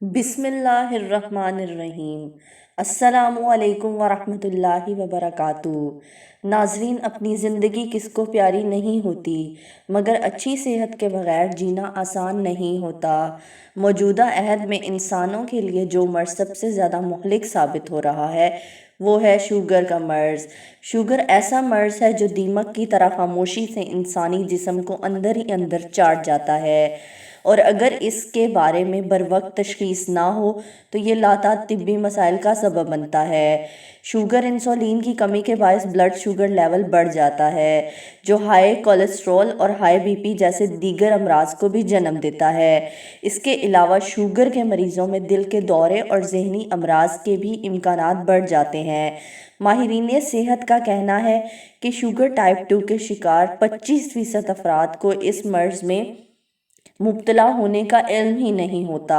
بسم اللہ الرحمن الرحیم۔ السلام علیکم ورحمۃ اللہ وبرکاتہ۔ ناظرین، اپنی زندگی کس کو پیاری نہیں ہوتی، مگر اچھی صحت کے بغیر جینا آسان نہیں ہوتا۔ موجودہ عہد میں انسانوں کے لیے جو مرض سب سے زیادہ مہلک ثابت ہو رہا ہے وہ ہے شوگر کا مرض۔ شوگر ایسا مرض ہے جو دیمک کی طرح خاموشی سے انسانی جسم کو اندر ہی اندر چاٹ جاتا ہے، اور اگر اس کے بارے میں بروقت تشخیص نہ ہو تو یہ لاتعداد طبی مسائل کا سبب بنتا ہے۔ شوگر انسولین کی کمی کے باعث بلڈ شوگر لیول بڑھ جاتا ہے، جو ہائی کولیسٹرول اور ہائی بی پی جیسے دیگر امراض کو بھی جنم دیتا ہے۔ اس کے علاوہ شوگر کے مریضوں میں دل کے دورے اور ذہنی امراض کے بھی امکانات بڑھ جاتے ہیں۔ ماہرین صحت کا کہنا ہے کہ شوگر ٹائپ 2 کے شکار 25% افراد کو اس مرض میں مبتلا ہونے کا علم ہی نہیں ہوتا۔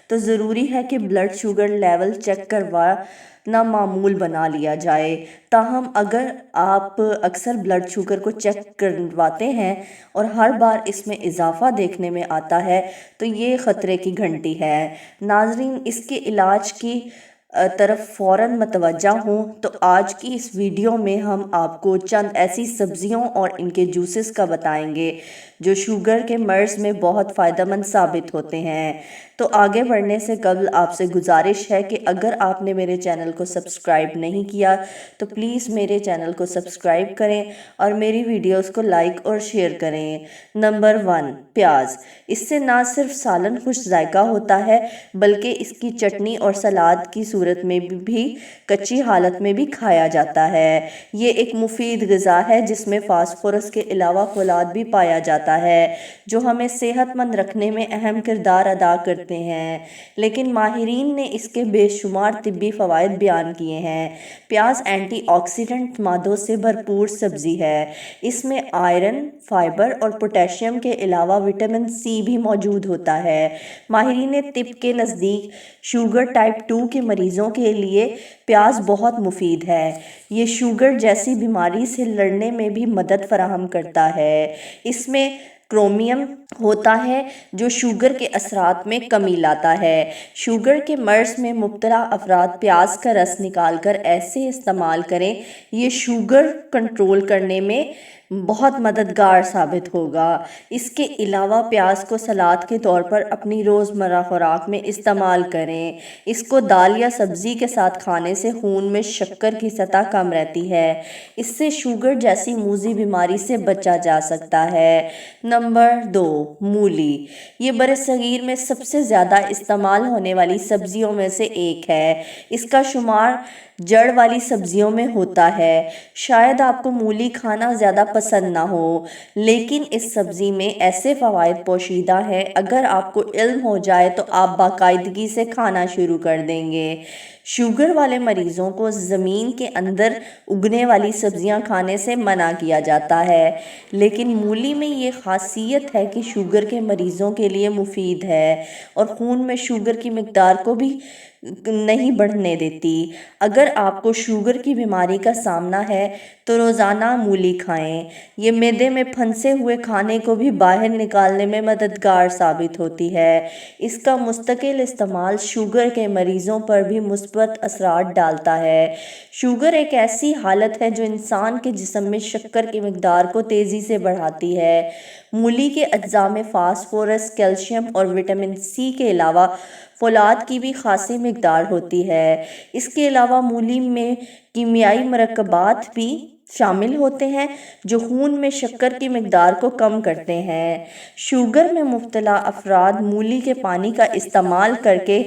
تو ضروری ہے کہ بلڈ شوگر لیول چیک کروانا معمول بنا لیا جائے۔ تاہم اگر آپ اکثر بلڈ شوگر کو چیک کرواتے ہیں اور ہر بار اس میں اضافہ دیکھنے میں آتا ہے تو یہ خطرے کی گھنٹی ہے۔ ناظرین، اس کے علاج کی طرف فوراً متوجہ ہوں تو آج کی اس ویڈیو میں ہم آپ کو چند ایسی سبزیوں اور ان کے جوسز کا بتائیں گے جو شوگر کے مرض میں بہت فائدہ مند ثابت ہوتے ہیں۔ تو آگے بڑھنے سے قبل آپ سے گزارش ہے کہ اگر آپ نے میرے چینل کو سبسکرائب نہیں کیا تو پلیز میرے چینل کو سبسکرائب کریں اور میری ویڈیوز کو لائک اور شیئر کریں۔ نمبر 1، پیاز۔ اس سے نہ صرف سالن خوش ذائقہ ہوتا ہے بلکہ اس کی چٹنی اور سلاد کی صورت میں بھی کچی حالت میں بھی کھایا جاتا ہے۔ یہ ایک مفید غذا ہے جس میں فاسفورس کے علاوہ فولاد بھی پایا جاتا ہے جو ہمیں صحت مند رکھنے میں اہم کردار ادا کرتے ہیں، لیکن ماہرین نے اس کے بے شمار طبی فوائد بیان کیے ہیں۔ پیاز اینٹی آکسیڈنٹ مادوں سے بھرپور سبزی ہے۔ اس میں آئرن، فائبر اور پوٹیشیم کے علاوہ وٹامن سی بھی موجود ہوتا ہے۔ ماہرین طب کے نزدیک شوگر ٹائپ 2 کے مریضوں کے لیے پیاز بہت مفید ہے۔ یہ شوگر جیسی بیماری سے لڑنے میں بھی مدد فراہم کرتا ہے۔ اس میں کرومیم ہوتا ہے جو شوگر کے اثرات میں کمی لاتا ہے۔ شوگر کے مرض میں مبتلا افراد پیاز کا رس نکال کر ایسے استعمال کریں، یہ شوگر کنٹرول کرنے میں بہت مددگار ثابت ہوگا۔ اس کے علاوہ پیاز کو سلاد کے طور پر اپنی روزمرہ خوراک میں استعمال کریں۔ اس کو دال یا سبزی کے ساتھ کھانے سے خون میں شکر کی سطح کم رہتی ہے۔ اس سے شوگر جیسی موذی بیماری سے بچا جا سکتا ہے۔ نمبر 2، مولی۔ یہ برصغیر میں سب سے زیادہ استعمال ہونے والی سبزیوں میں سے ایک ہے۔ اس کا شمار جڑ والی سبزیوں میں ہوتا ہے۔ شاید آپ کو مولی کھانا زیادہ پسند نہ ہو، لیکن اس سبزی میں ایسے فوائد پوشیدہ ہیں اگر آپ کو علم ہو جائے تو آپ باقاعدگی سے کھانا شروع کر دیں گے۔ شوگر والے مریضوں کو زمین کے اندر اگنے والی سبزیاں کھانے سے منع کیا جاتا ہے، لیکن مولی میں یہ خاصیت ہے کہ شوگر کے مریضوں کے لیے مفید ہے اور خون میں شوگر کی مقدار کو بھی نہیں بڑھنے دیتی۔ اگر آپ کو شوگر کی بیماری کا سامنا ہے تو روزانہ مولی کھائیں۔ یہ معدے میں پھنسے ہوئے کھانے کو بھی باہر نکالنے میں مددگار ثابت ہوتی ہے۔ اس کا مستقل استعمال شوگر کے مریضوں پر بھی مثبت اثرات ڈالتا ہے۔ شوگر ایک ایسی حالت ہے جو انسان کے جسم میں شکر کی مقدار کو تیزی سے بڑھاتی ہے۔ مولی کے اجزاء میں فاسفورس، کیلشیم اور وٹامن سی کے علاوہ فولاد کی بھی خاصی مقدار ہوتی ہے۔ اس کے علاوہ مولی میں کیمیائی مرکبات بھی شامل ہوتے ہیں جو خون میں شکر کی مقدار کو کم کرتے ہیں۔ شوگر میں مبتلا افراد مولی کے پانی کا استعمال کر کے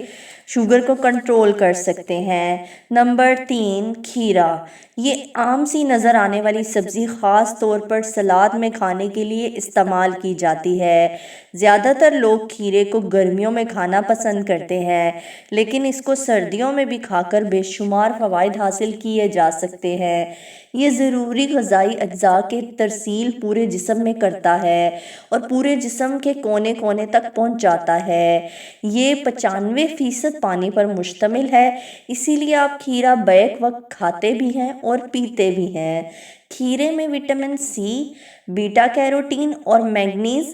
شوگر کو کنٹرول کر سکتے ہیں۔ نمبر 3، کھیرا۔ یہ عام سی نظر آنے والی سبزی خاص طور پر سلاد میں کھانے کے لیے استعمال کی جاتی ہے۔ زیادہ تر لوگ کھیرے کو گرمیوں میں کھانا پسند کرتے ہیں، لیکن اس کو سردیوں میں بھی کھا کر بے شمار فوائد حاصل کیے جا سکتے ہیں۔ یہ ضروری غذائی اجزاء کی ترسیل پورے جسم میں کرتا ہے اور پورے جسم کے کونے کونے تک پہنچاتا ہے۔ یہ 95% پانی پر مشتمل ہے، اسی لیے آپ کھیرا بیک وقت کھاتے بھی ہیں اور پیتے بھی ہیں۔ کھیرے میں وٹامن سی، بیٹا کیروٹین اور مینگنیز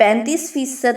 35%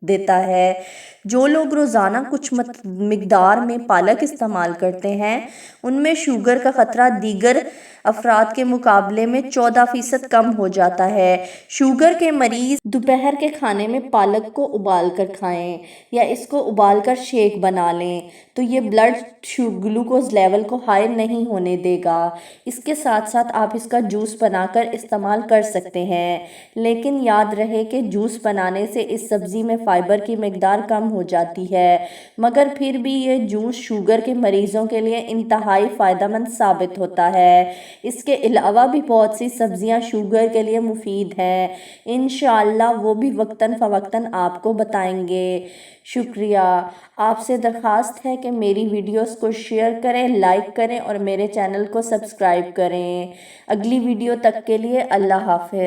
دیتا ہے۔ جو لوگ روزانہ کچھ مقدار میں پالک استعمال کرتے ہیں ان میں شوگر کا خطرہ دیگر افراد کے مقابلے میں 14% کم ہو جاتا ہے۔ شوگر کے مریض دوپہر کے کھانے میں پالک کو ابال کر کھائیں یا اس کو ابال کر شیک بنا لیں تو یہ بلڈ گلوکوز لیول کو ہائی نہیں ہونے دے گا۔ اس کے ساتھ ساتھ آپ اس کا جوس بنا کر استعمال کر سکتے ہیں، لیکن یاد رہے کہ جوس بنانے سے اس سبزی میں فائبر کی مقدار کم ہو جاتی ہے، مگر پھر بھی یہ جوس شوگر کے مریضوں کے لیے انتہائی فائدہ مند ثابت ہوتا ہے۔ اس کے علاوہ بھی بہت سی سبزیاں شوگر کے لیے مفید ہیں، انشاءاللہ وہ بھی وقتاً فوقتاً آپ کو بتائیں گے۔ شکریہ۔ آپ سے درخواست ہے کہ میری ویڈیوز کو شیئر کریں، لائک کریں اور میرے چینل کو سبسکرائب کریں۔ اگلی ویڈیو تک کے لیے اللہ حافظ۔